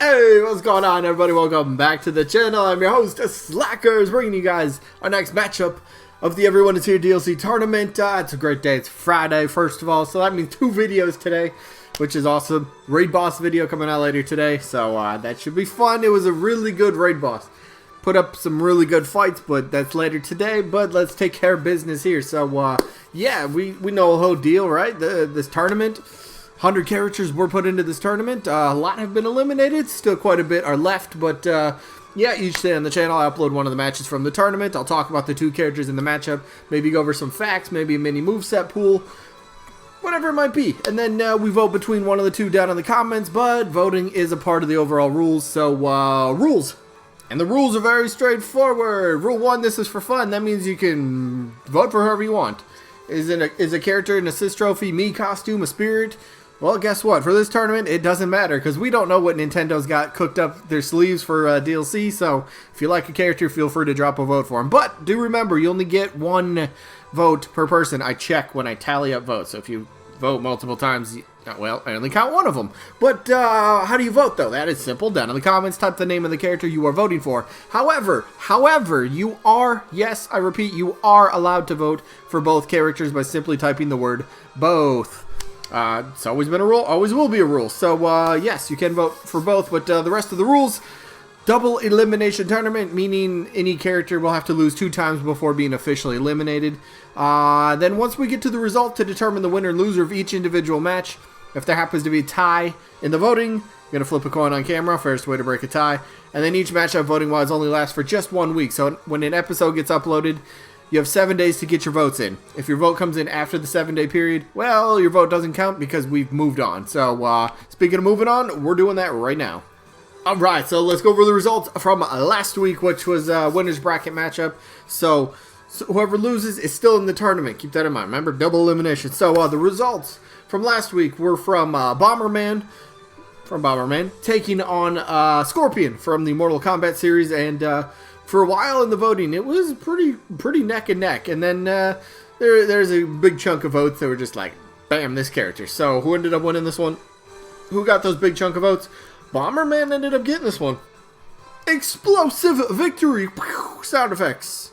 Hey, what's going on, everybody? Welcome back to the channel. I'm your host, Slackers, bringing you guys our next matchup of the Everyone is Here DLC tournament. It's a great day. It's Friday, first of all, so that means 2 videos today, which is awesome. Raid boss video coming out later today, so that should be fun. It was a really good raid boss. Put up some really good fights, but that's later today. But let's take care of business here. So, yeah, we know the whole deal, right? This tournament. 100 characters were put into this tournament. A lot have been eliminated. Still quite a bit are left, but yeah, each day on the channel I upload one of the matches from the tournament. I'll talk about the 2 characters in the matchup, maybe go over some facts, maybe a mini moveset pool, whatever it might be. And then we vote between one of the 2 down in the comments, but voting is a part of the overall rules. So, rules. And the rules are very straightforward. Rule 1, this is for fun. That means you can vote for whoever you want. Is a character an assist trophy, me costume, a spirit? Well, guess what? For this tournament, it doesn't matter, because we don't know what Nintendo's got cooked up their sleeves for DLC, so if you like a character, feel free to drop a vote for him. But do remember, you only get 1 vote per person. I check when I tally up votes, so if you vote multiple times, well, I only count 1 of them. But how do you vote, though? That is simple. Down in the comments, type the name of the character you are voting for. However, you are, yes, I repeat, you are allowed to vote for both characters by simply typing the word both. It's always been a rule, always will be a rule. So, yes, you can vote for both, but the rest of the rules, double elimination tournament, meaning any character will have to lose 2 times before being officially eliminated. Then once we get to the result to determine the winner and loser of each individual match, if there happens to be a tie in the voting, you're going to flip a coin on camera, first way to break a tie, and then each matchup voting-wise only lasts for just 1 week. So when an episode gets uploaded, you have 7 days to get your votes in. If your vote comes in after the 7-day period, well, your vote doesn't count because we've moved on. So, speaking of moving on, we're doing that right now. Alright, so let's go over the results from last week, which was winner's bracket matchup. So whoever loses is still in the tournament. Keep that in mind. Remember, double elimination. So, the results from last week were from Bomberman, taking on Scorpion from the Mortal Kombat series, and for a while in the voting, it was pretty neck and neck, and then there's a big chunk of votes that were just like, bam, this character. So who ended up winning this one? Who got those big chunk of votes? Bomberman ended up getting this one. Explosive victory! Sound effects.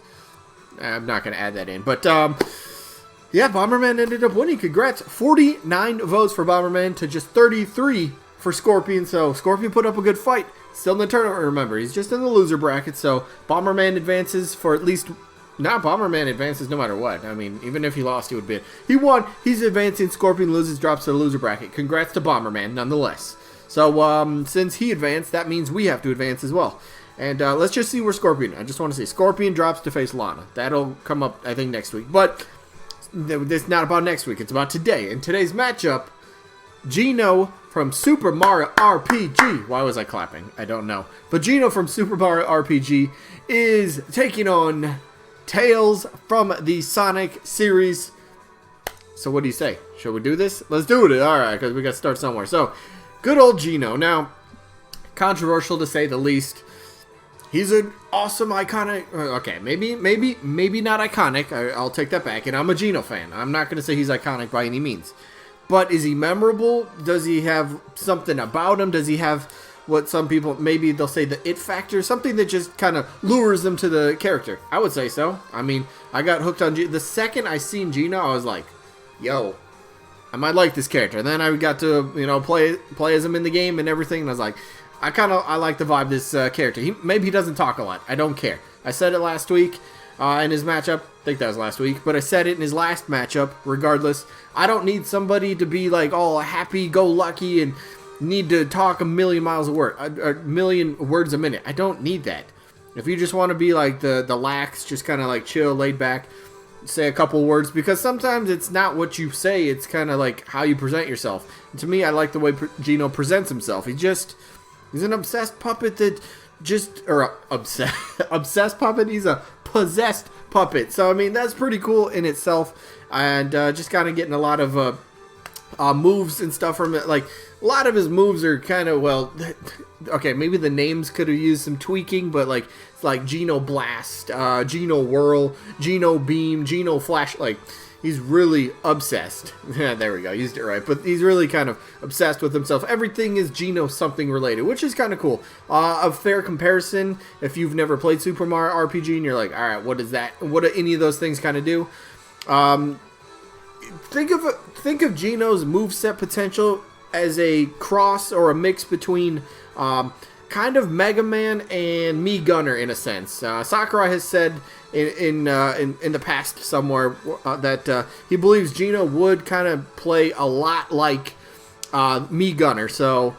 I'm not gonna add that in, but yeah, Bomberman ended up winning. Congrats! 49 votes for Bomberman to just 33 for Scorpion. So Scorpion put up a good fight. Still in the tournament, remember, he's just in the loser bracket, so Bomberman advances for at least... Now Bomberman advances no matter what. I mean, even if he lost, he would be... He won, he's advancing, Scorpion loses, drops to the loser bracket. Congrats to Bomberman, nonetheless. So, since he advanced, that means we have to advance as well. And let's just see where Scorpion... I just want to see. Scorpion drops to face Lana. That'll come up, I think, next week. But it's not about next week, it's about today. In today's matchup, Geno from Super Mario RPG. Why was I clapping? I don't know. But Geno from Super Mario RPG is taking on Tails from the Sonic series. So what do you say? Shall we do this? Let's do it. Alright, because we got to start somewhere. So, good old Geno. Now, controversial to say the least. He's an awesome, iconic... Okay, maybe not iconic. I'll take that back. And I'm a Geno fan. I'm not going to say he's iconic by any means. But is he memorable? Does he have something about him? Does he have what some people, maybe they'll say the it factor? Something that just kind of lures them to the character. I would say so. I mean, I got hooked on Geno. The second I seen Geno, I was like, yo, I might like this character. And then I got to, you know, play as him in the game and everything. And I was like, I like the vibe this character. Maybe he doesn't talk a lot. I don't care. I said it last week. In his matchup, I think that was last week, but I said it in his last matchup, regardless. I don't need somebody to be like all happy-go-lucky and need to talk a million words a minute. I don't need that. If you just want to be like the lax, just kind of like chill, laid back, say a couple words, because sometimes it's not what you say, it's kind of like how you present yourself. And to me, I like the way Geno presents himself. He's an obsessed puppet that obsessed puppet. He's a possessed puppet. So I mean, that's pretty cool in itself, and just kind of getting a lot of moves and stuff from it. Like, a lot of his moves are kind of, well, okay, maybe the names could have used some tweaking, but like, it's like Geno Blast, Geno Whirl, Geno Beam, Geno Flash. Like, he's really obsessed. Yeah, there we go, used it right. But he's really kind of obsessed with himself. Everything is Geno something related, which is kind of cool. A fair comparison, if you've never played Super Mario RPG and you're like, all right, what is that? What do any of those things kind of do? Think of Geno's moveset potential as a cross or a mix between kind of Mega Man and Mii Gunner in a sense. Sakurai has said in the past somewhere that he believes Geno would kind of play a lot like Mii Gunner. So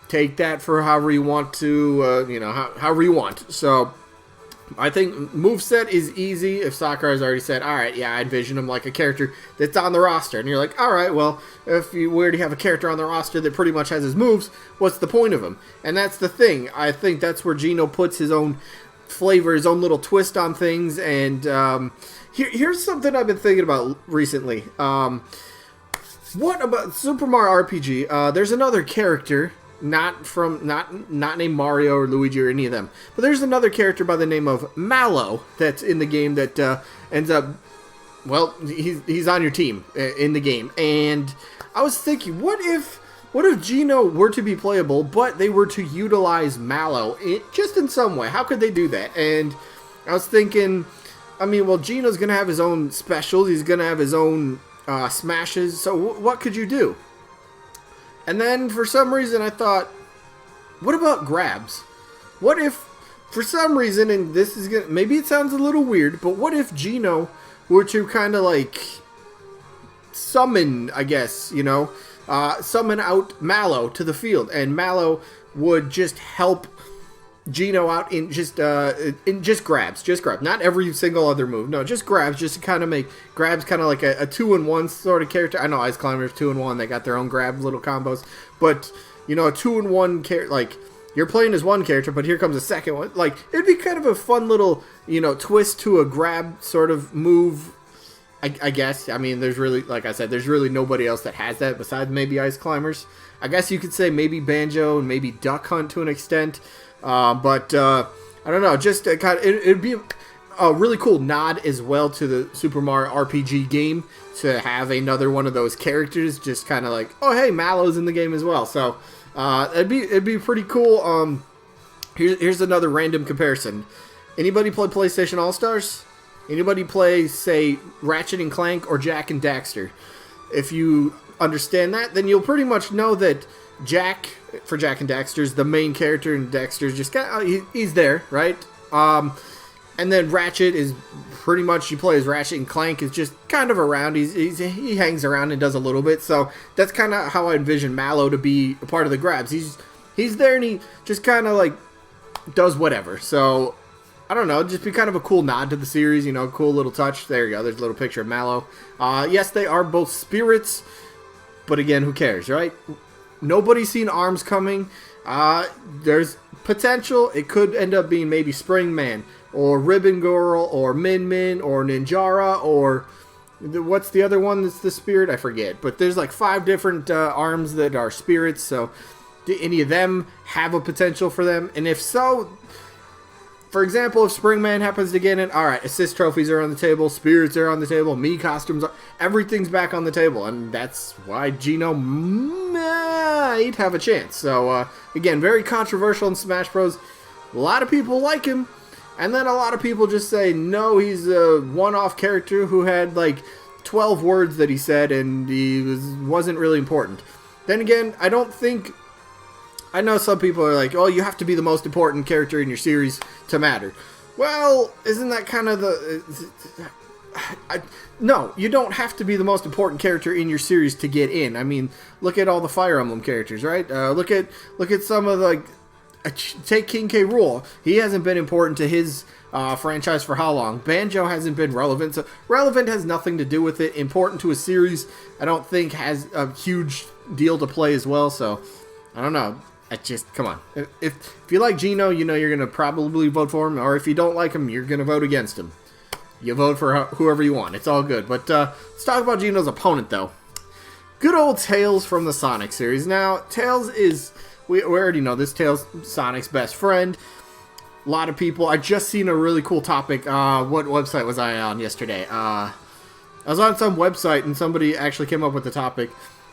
take that for however you want to, however you want. So I think moveset is easy. If Sakurai's already said, all right, yeah, I envision him like a character that's on the roster. And you're like, all right, well, if you already have a character on the roster that pretty much has his moves, what's the point of him? And that's the thing. I think that's where Geno puts his own flavor, his own little twist on things. And here's something I've been thinking about recently. What about Super Mario RPG? There's another character, not named Mario or Luigi or any of them, but there's another character by the name of Mallow that's in the game that ends up, well, he's on your team in the game. And I was thinking, what if Geno were to be playable, but they were to utilize Mallow just in some way? How could they do that? And I was thinking, I mean, well, Geno's gonna have his own specials, he's gonna have his own smashes, so what could you do? And then, for some reason, I thought, what about grabs? What if, for some reason, and this is gonna, maybe it sounds a little weird, but what if Geno were to kind of like summon, I guess, summon out Mallow to the field, and Mallow would just help Geno out in just grabs, not every single other move, no, just grabs, just to kind of make grabs kind of like a 2-in-1 sort of character. I know Ice Climbers 2-in-1, they got their own grab little combos, but a 2-in-1 character, like you're playing as one character, but here comes a second one. Like it'd be kind of a fun little twist to a grab sort of move. I guess. I mean, there's really, like I said, there's really nobody else that has that besides maybe Ice Climbers. I guess you could say maybe Banjo and maybe Duck Hunt to an extent. But I don't know, just it'd be a really cool nod as well to the Super Mario RPG game to have another one of those characters, just kind of like, oh hey, Mallow's in the game as well. So it'd be pretty cool. Here's another random comparison. Anybody play PlayStation All-Stars? Anybody play, say, Ratchet and Clank or Jak and Daxter? If you understand that, then you'll pretty much know that Jak and Daxter's the main character, and Daxter's just he's there, right? And then Ratchet is pretty much, you play as Ratchet, and Clank is just kind of around. He hangs around and does a little bit. So that's kind of how I envision Mallow to be a part of the grabs. He's there and he just kind of like does whatever. So I don't know, just be kind of a cool nod to the series, cool little touch. There you go, there's a little picture of Mallow. Yes, they are both spirits, but again, who cares, right? Nobody's seen ARMS coming. There's potential. It could end up being maybe Spring Man, or Ribbon Girl, or Min Min, or Ninjara, or what's the other one that's the spirit? I forget. But there's like 5 different ARMS that are spirits, so do any of them have a potential for them? And if so, for example, if Spring Man happens to get in, alright, assist trophies are on the table, spirits are on the table, Mii costumes, everything's back on the table, and that's why Geno might have a chance. So, again, very controversial in Smash Bros. A lot of people like him, and then a lot of people just say, no, he's a one-off character who had, like, 12 words that he said, and he wasn't really important. Then again, I know some people are like, oh, you have to be the most important character in your series to matter. Well, isn't that kind of no, you don't have to be the most important character in your series to get in. I mean, look at all the Fire Emblem characters, right? Look at some of the, take King K. Rool. He hasn't been important to his franchise for how long? Banjo hasn't been relevant. So relevant has nothing to do with it. Important to a series, I don't think has a huge deal to play as well. So, I don't know. Come on. If you like Geno, you're going to probably vote for him. Or if you don't like him, you're going to vote against him. You vote for whoever you want. It's all good. But let's talk about Geno's opponent, though. Good old Tails from the Sonic series. Now, Tails is, we already know this, Tails, Sonic's best friend. A lot of people, I just seen a really cool topic. What website was I on yesterday? I was on some website and somebody actually came up with the topic.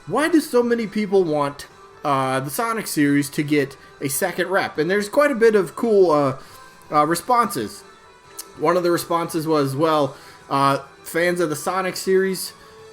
Why do so many people want the Sonic series to get a second rep? And there's quite a bit of cool responses. One of the responses was, well, fans of the Sonic series,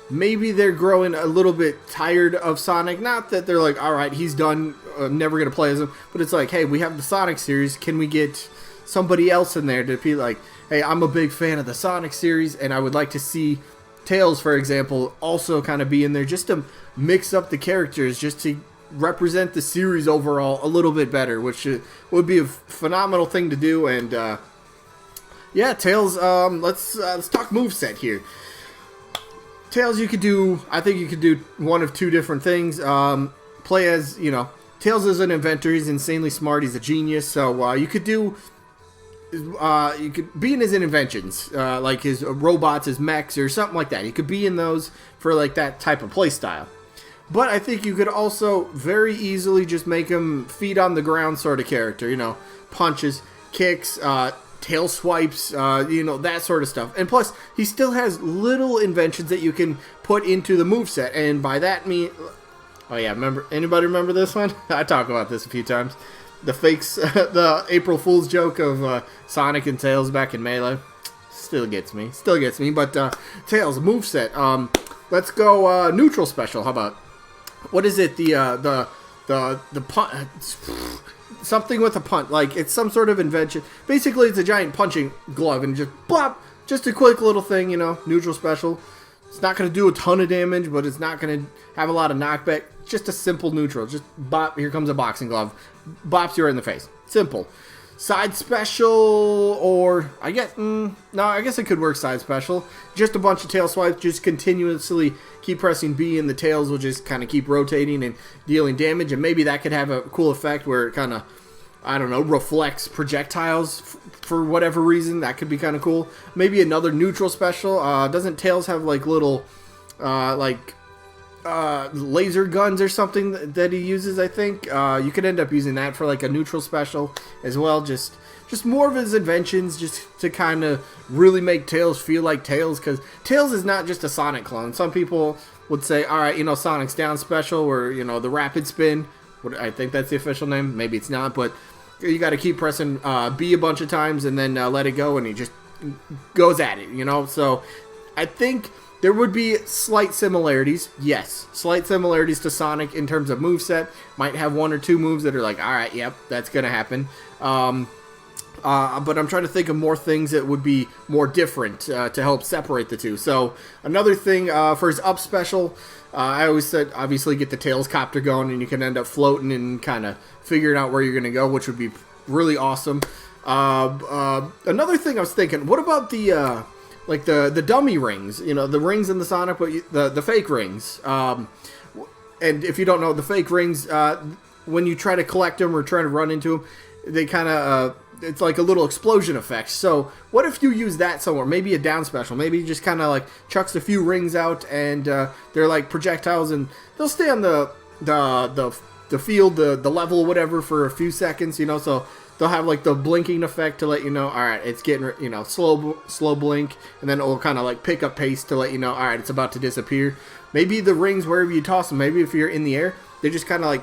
maybe they're growing a little bit tired of Sonic. Not that they're like, all right, he's done, never going to play as him. But it's like, hey, we have the Sonic series. Can we get somebody else in there to be like, hey, I'm a big fan of the Sonic series, and I would like to see Tails, for example, also kind of be in there just to mix up the characters, just to represent the series overall a little bit better, which would be a phenomenal thing to do. And yeah, Tails, let's talk moveset here. Tails, I think you could do one of two different things. Play as, Tails is an inventor, he's insanely smart, he's a genius, so you could do, you could be in his inventions, like his robots, his mechs, or something like that. You could be in those for like that type of play style. But I think you could also very easily just make him feet on the ground sort of character, punches, kicks, tail swipes, that sort of stuff. And plus, he still has little inventions that you can put into the moveset. And by that mean, oh yeah, anybody remember this one? I talk about this a few times. The fakes, the April Fool's joke of Sonic and Tails back in Melee. Still gets me. But Tails, moveset. Let's go neutral special. How about? What is it? The punch, something with a punch. Like it's some sort of invention. Basically, it's a giant punching glove and just blop. Just a quick little thing, neutral special. It's not going to do a ton of damage, but it's not going to have a lot of knockback. Just a simple neutral. Just bop. Here comes a boxing glove. Bops you right in the face. Simple. Side special, or I guess no, I guess it could work side special. Just a bunch of tail swipes. Just continuously keep pressing B, and the tails will just kind of keep rotating and dealing damage. And maybe that could have a cool effect where it kind of, I don't know, reflects projectiles for whatever reason. That could be kind of cool. Maybe another neutral special. Doesn't Tails have like little laser guns or something that he uses? I think you could end up using that for like a neutral special as well. Just more of his inventions, just to kind of really make Tails feel like Tails, because Tails is not just a Sonic clone. Some people would say, all right, Sonic's down special, or the rapid spin. I think that's the official name. Maybe it's not, but you got to keep pressing B a bunch of times and then let it go, and he just goes at it. So I think there would be slight similarities. Yes, slight similarities to Sonic in terms of moveset. Might have one or two moves that are like, all right, yep, that's going to happen. But I'm trying to think of more things that would be more different to help separate the two. So another thing for his up special, I always said, obviously get the Tails copter going, and you can end up floating and kind of figuring out where you're going to go, which would be really awesome. Another thing I was thinking, what about the like the dummy rings, the rings in the Sonic, but the fake rings. And if you don't know, the fake rings, when you try to collect them or try to run into them, they kind of, it's like a little explosion effect. So what if you use that somewhere? Maybe a down special. Maybe just kind of like chucks a few rings out, and they're like projectiles, and they'll stay on the field, the level, whatever, for a few seconds, so they'll have like the blinking effect to let you know, all right, it's getting, slow blink, and then it'll kind of like pick up pace to let you know, all right, it's about to disappear. Maybe the rings, wherever you toss them, maybe if you're in the air, they just kind of like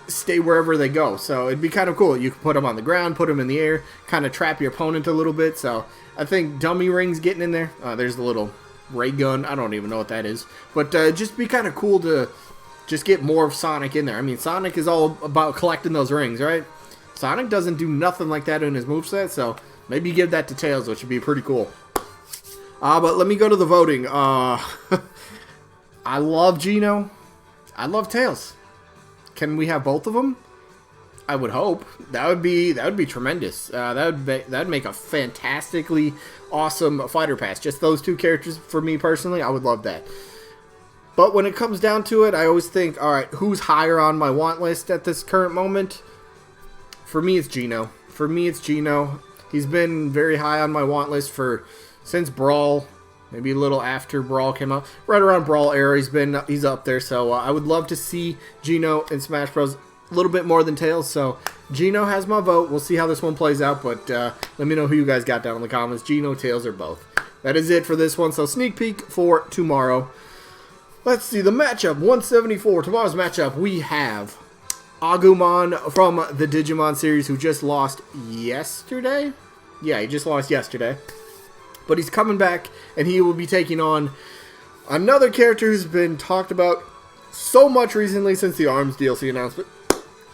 stay wherever they go. So it'd be kind of cool. You could put them on the ground, put them in the air, kind of trap your opponent a little bit. So I think dummy rings getting in there. There's the little ray gun. I don't even know what that is. But just be kind of cool to just get more of Sonic in there. I mean, Sonic is all about collecting those rings, right? Sonic doesn't do nothing like that in his moveset, so maybe give that to Tails, which would be pretty cool. But let me go to the voting. I love Geno. I love Tails. Can we have both of them? I would hope. That would be tremendous. That'd make a fantastically awesome fighter pass. Just those two characters, for me personally, I would love that. But when it comes down to it, I always think, all right, who's higher on my want list at this current moment? For me, it's Geno. He's been very high on my want list since Brawl. Maybe a little after Brawl came out. Right around Brawl era, he's up there. So I would love to see Geno in Smash Bros. A little bit more than Tails. So Geno has my vote. We'll see how this one plays out. But let me know who you guys got down in the comments. Geno, Tails, or both. that is it for this one. So sneak peek for tomorrow. Let's see the matchup. 174. Tomorrow's matchup, we have Agumon from the Digimon series, who just lost yesterday. Yeah, he just lost yesterday. But he's coming back, and he will be taking on another character who's been talked about so much recently since the ARMS DLC announcement.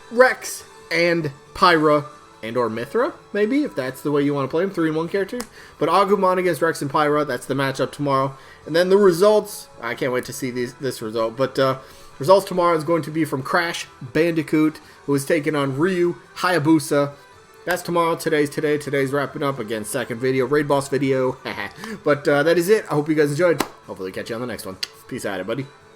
Rex and Pyra and or Mithra, maybe, if that's the way you want to play him. 3-in-1 character. But Agumon against Rex and Pyra, that's the matchup tomorrow. And then the results, I can't wait to see this result. But results tomorrow is going to be from Crash Bandicoot, who is taking on Ryu Hayabusa. That's tomorrow. Today's wrapping up. Again, second video, Raid Boss video. But that is it. I hope you guys enjoyed. Hopefully catch you on the next one. Peace out, everybody.